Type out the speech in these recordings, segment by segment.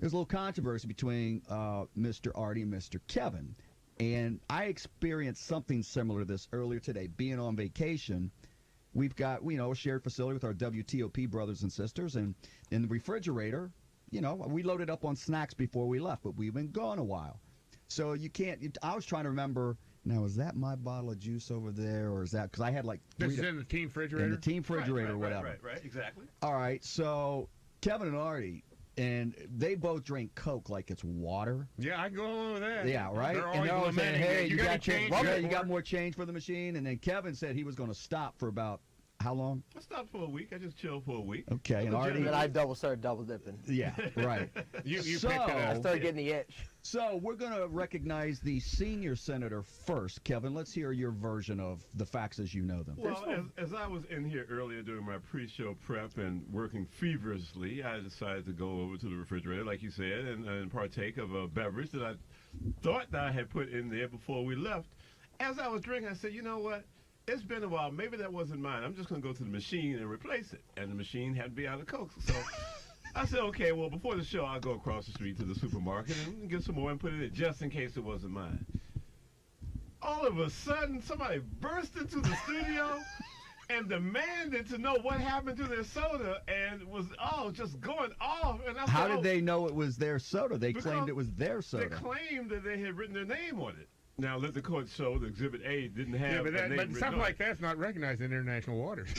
there's a little controversy between Mr. Artie and Mr. Kevin. And I experienced something similar to this earlier today. Being on vacation, we've got, a shared facility with our WTOP brothers and sisters. And in the refrigerator, we loaded up on snacks before we left, but we've been gone a while. So you can't, I was trying to remember, now, is that my bottle of juice over there, or is that, because I had like three. This is in the team refrigerator? In the team refrigerator or whatever. Right, exactly. All right, so Kevin and Artie, and they both drink Coke like it's water. Yeah, I can go along with that. Yeah, right? They're and they're always saying, hey, you got change? You got more change for the machine? And then Kevin said he was going to stop for about, how long? I stopped for a week. I just chilled for a week. Okay, and Artie? And then I started double dipping. Yeah, right. you picked it up. I started getting the itch. So we're going to recognize the senior senator first. Kevin, let's hear your version of the facts as you know them. Well, as I was in here earlier doing my pre-show prep and working feverishly, I decided to go over to the refrigerator, like you said, and partake of a beverage that I thought that I had put in there before we left. As I was drinking, I said, you know what? It's been a while. Maybe that wasn't mine. I'm just going to go to the machine and replace it. And the machine had to be out of Coke. So I said, okay, well, before the show, I'll go across the street to the supermarket and get some more and put it in just in case it wasn't mine. All of a sudden, somebody burst into the studio and demanded to know what happened to their soda and was, just going off. And I How did they know it was their soda? They claimed it was their soda. They claimed that they had written their name on it. Now, let the court show that Exhibit A didn't have but something like that's not recognized in international waters.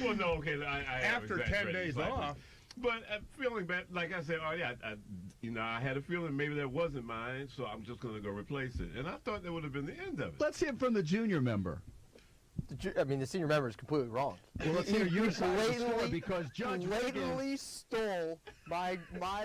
Well, no, okay. I After 10 days off. But feeling bad, like I said, I had a feeling maybe that wasn't mine, so I'm just going to go replace it. And I thought that would have been the end of it. Let's hear from the junior member. The senior member is completely wrong. Well, let's hear your side of the story because Judge blatantly Riggins stole my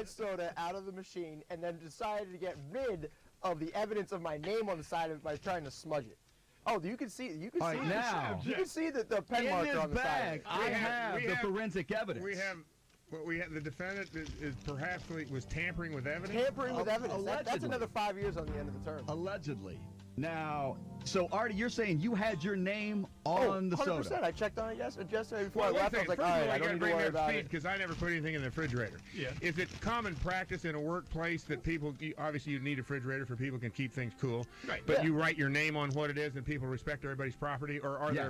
soda out of the machine and then decided to get rid of the evidence of my name on the side of it by trying to smudge it. Oh, you can see. You can see. Now, you can see the pen in marker this on the bag, side. I have the forensic evidence. We have the defendant is perhaps was tampering with evidence. Tampering with evidence. That's another 5 years on the end of the term. Allegedly. Now, so Artie, you're saying you had your name on the 100%. soda? I checked on it yesterday before I left. I was like, all right, I don't need to worry about it. Because I never put anything in the refrigerator. Yeah. Is it common practice in a workplace that people, obviously you need a refrigerator for people can keep things cool, right? But you write your name on what it is and people respect everybody's property, or are there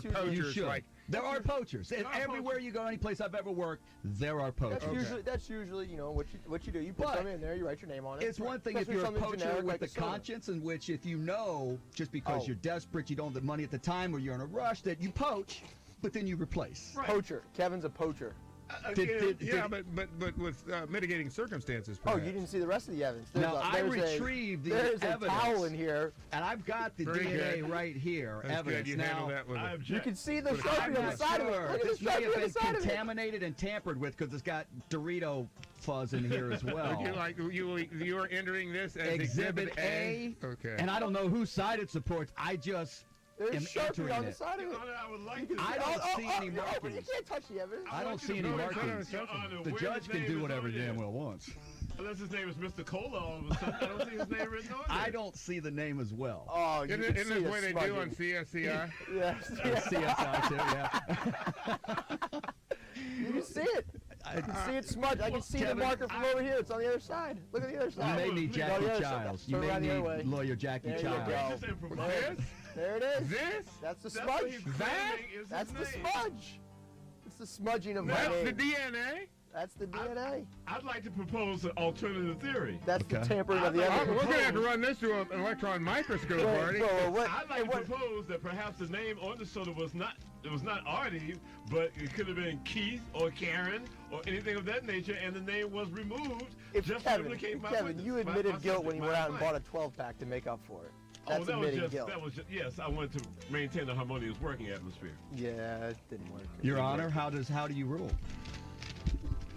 poachers like? There are poachers. And everywhere you go, any place I've ever worked, there are poachers. That's usually what you do. You put something in there, you write your name on it. It's one thing if you're a poacher with a conscience, in which if you know just because you're desperate, you don't have the money at the time, or you're in a rush, that you poach, but then you replace. Right. Poacher. Kevin's a poacher. But with mitigating circumstances. Perhaps. Oh, you didn't see the rest of the evidence. I retrieved the evidence. There's a towel in here, and I've got the DNA right here. That's evidence. Good. Now you can see the Sharpie on the side of it. This may have been contaminated and tampered with because it's got Dorito fuzz in here as well. You are entering this as Exhibit A. Okay. And I don't know whose side it supports. I just. There's Sharpie on the side of it. I would like to. I don't see any markings. You can't touch the evidence. I don't see any markings. The judge can do whatever he damn well wants. Unless his name is Mr. Cola all of a sudden. I don't see his name written on there. I don't see the name as well. Oh, isn't it the way they do on CSCI? Yes. CSI too, yeah. You can see it. I can see it smudged. I can see the marker from over here. It's on the other side. Look at the other side. You may need Jackie Childs. You may need lawyer Jackie Childs. There it is. This? That's the smudge. That's the smudge. It's the smudging of my name. That's the DNA? That's the DNA. I'd like to propose an alternative theory. That's the tampering of the evidence. We're going to have to run this through an electron microscope, Artie. I'd like to propose that perhaps the name on the soda was not Artie, but it could have been Keith or Karen or anything of that nature, and the name was removed just to implicate my Kevin, you admitted guilt when you went out and bought a 12-pack to make up for it. That's admitting guilt. Yes, I wanted to maintain a harmonious working atmosphere. Yeah, it didn't work. Your Honor, how do you rule?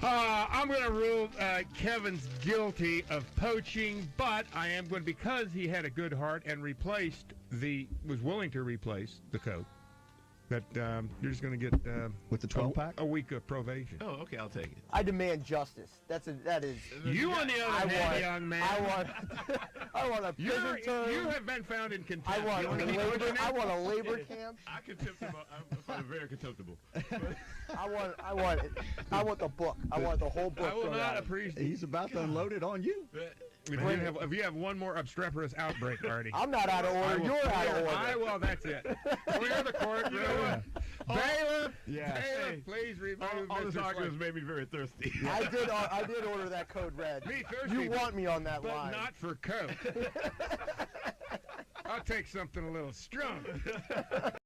I'm going to rule Kevin's guilty of poaching, but I am going to, because he had a good heart and was willing to replace the Coke, that you're just going to get With the 12-pack? a week of probation. Oh, okay, I'll take it. I demand justice. That is. You, on the other hand, young man, I want a prison term. you have been found in contempt. I want You a wanna be labor. put in I there? want a labor camp. I find it very contemptible. I want the book. I want the whole book. I will thrown not at him. appreciate. He's about to unload it on you. If you have one more obstreperous outbreak, Artie. I'm not out of order. You're out of order. Well, that's it. Clear the courtroom. Bailiff, Yeah. bailiff, please remove All this Mr. argument Slade. made me very thirsty. I did order that code red. Me thirsty, You want me on that but line? not for Coke. I'll take something a little stronger.